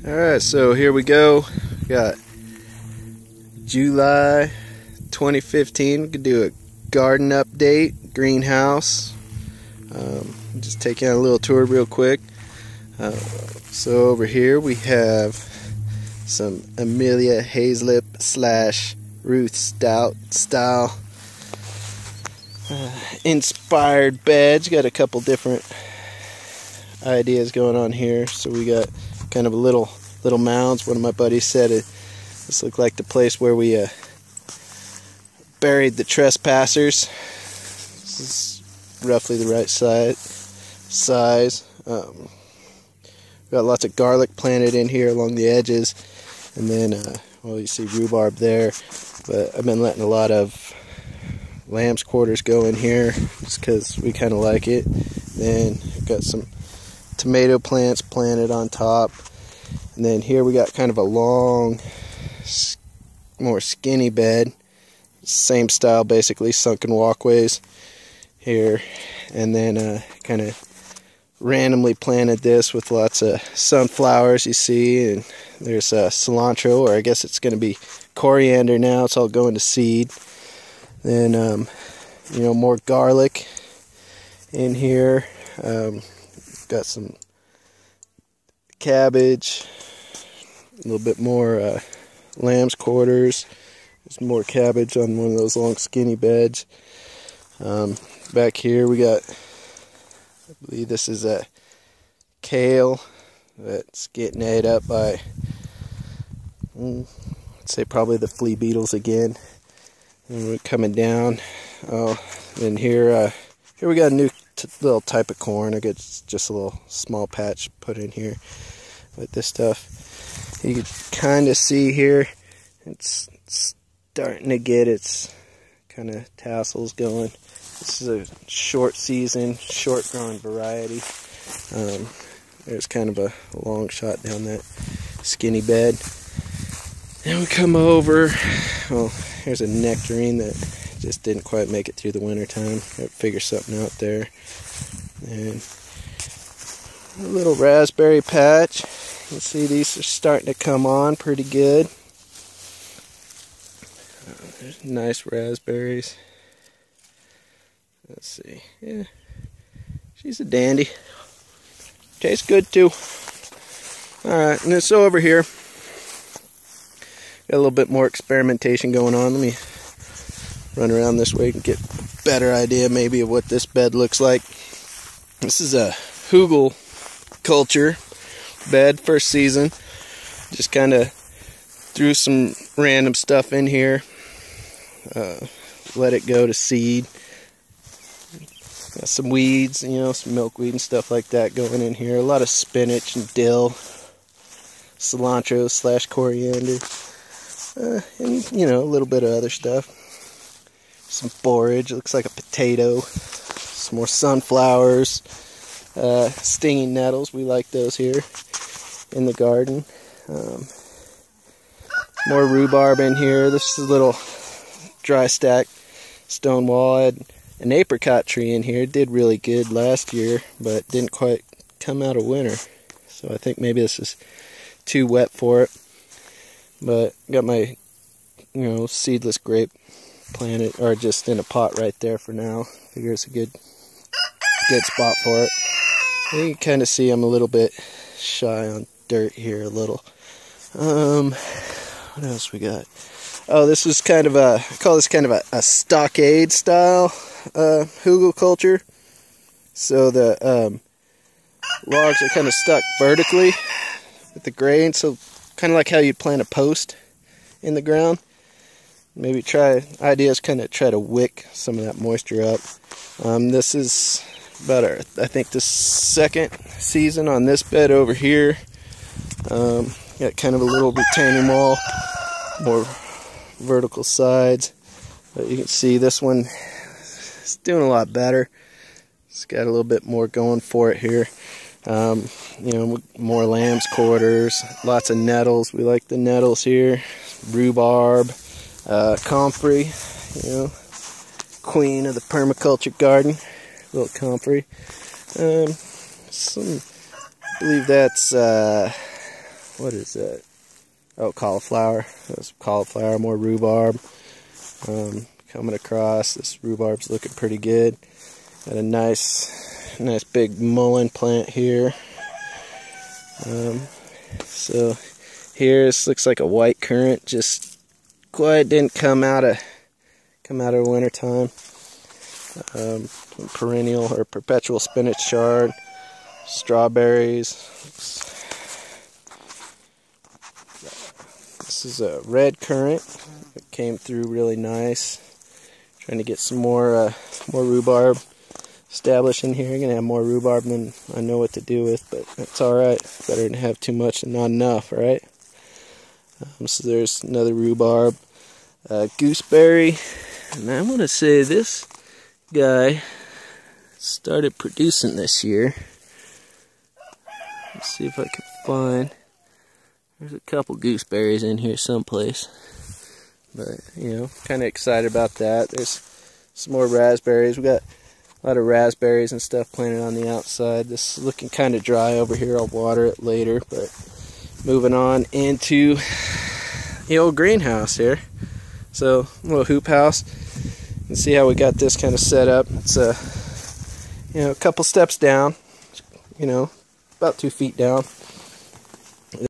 Alright, so here we go. We got July 2015. We could do a garden update, greenhouse. Just take you on a little tour real quick. So over here we have some Emilia Hazlip / Ruth Stout style inspired beds. Got a couple different ideas going on here. So we got kind of a little mounds. One of my buddies said this looked like the place where we buried the trespassers. This is roughly the right size. Got lots of garlic planted in here along the edges, and then well, you see rhubarb there, but I've been letting a lot of lamb's quarters go in here just because we kind of like it. Then got some tomato plants planted on top, and then here we got kind of a long, more skinny bed, same style basically, sunken walkways here, and then kind of randomly planted this with lots of sunflowers, you see, and there's cilantro, or I guess it's going to be coriander now. It's all going to seed. Then you know, more garlic in here. Got some cabbage, a little bit more lamb's quarters. There's more cabbage on one of those long skinny beds. Back here we got, I believe this is a kale that's getting ate up by, I'd say probably the flea beetles again. And we're coming down. Oh, and here we got a new little type of corn. I got just a little small patch put in here with this stuff. You can kind of see here, it's starting to get its kind of tassels going. This is a short season, short growing variety. There's kind of a long shot down that skinny bed. Then we come over. Oh, here's a nectarine that just didn't quite make it through the winter time. Got to figure something out there. And a little raspberry patch. You can see these are starting to come on pretty good. There's nice raspberries. Let's see. Yeah, she's a dandy. Tastes good too. Alright, and then so over here, got a little bit more experimentation going on. Let me run around this way and get a better idea maybe of what this bed looks like. This is a Hugelkulture bed, first season. Just kind of threw some random stuff in here. Let it go to seed. Got some weeds, you know, some milkweed and stuff like that going in here. A lot of spinach and dill, cilantro / coriander, and you know, a little bit of other stuff. Some forage, looks like a potato. Some more sunflowers, stinging nettles. We like those here in the garden. More rhubarb in here. This is a little dry stack stone wall. I had an apricot tree in here. Did really good last year, but didn't quite come out of winter. So I think maybe this is too wet for it. But got my, you know, seedless grape planted, or just in a pot right there for now. Figure it's a good spot for it. And you can kind of see I'm a little bit shy on dirt here a little. What else we got? Oh, this was kind of a, I call this kind of a stockade style Hugelkulture. So the logs are kind of stuck vertically with the grain, so kind of like how you plant a post in the ground. Maybe ideas kind of try to wick some of that moisture up. This is about I think the second season on this bed over here. Got kind of a little retaining wall, more vertical sides, but you can see this one is doing a lot better. It's got a little bit more going for it here. You know, more lamb's quarters, lots of nettles. We like the nettles here. Rhubarb, comfrey, you know, queen of the permaculture garden, little comfrey. I believe that's what is that? Oh, cauliflower. That's cauliflower, more rhubarb. Coming across, this rhubarb's looking pretty good. Got a nice big mullein plant here. So here, this looks like a white currant. Just quite didn't come out of winter time. Perennial or perpetual spinach chard, strawberries. This is a red currant. It came through really nice. Trying to get some more rhubarb established in here. Gonna have more rhubarb than I know what to do with, but that's all right. Better than have too much and not enough, right? So there's another rhubarb, gooseberry, and I want to say this guy started producing this year. Let's see if I can find. There's a couple gooseberries in here someplace, but you know, kind of excited about that. There's some more raspberries. We got a lot of raspberries and stuff planted on the outside. This is looking kind of dry over here. I'll water it later, but moving on into the old greenhouse here. So, a little hoop house. You can see how we got this kind of set up. It's a couple steps down, about 2 feet down.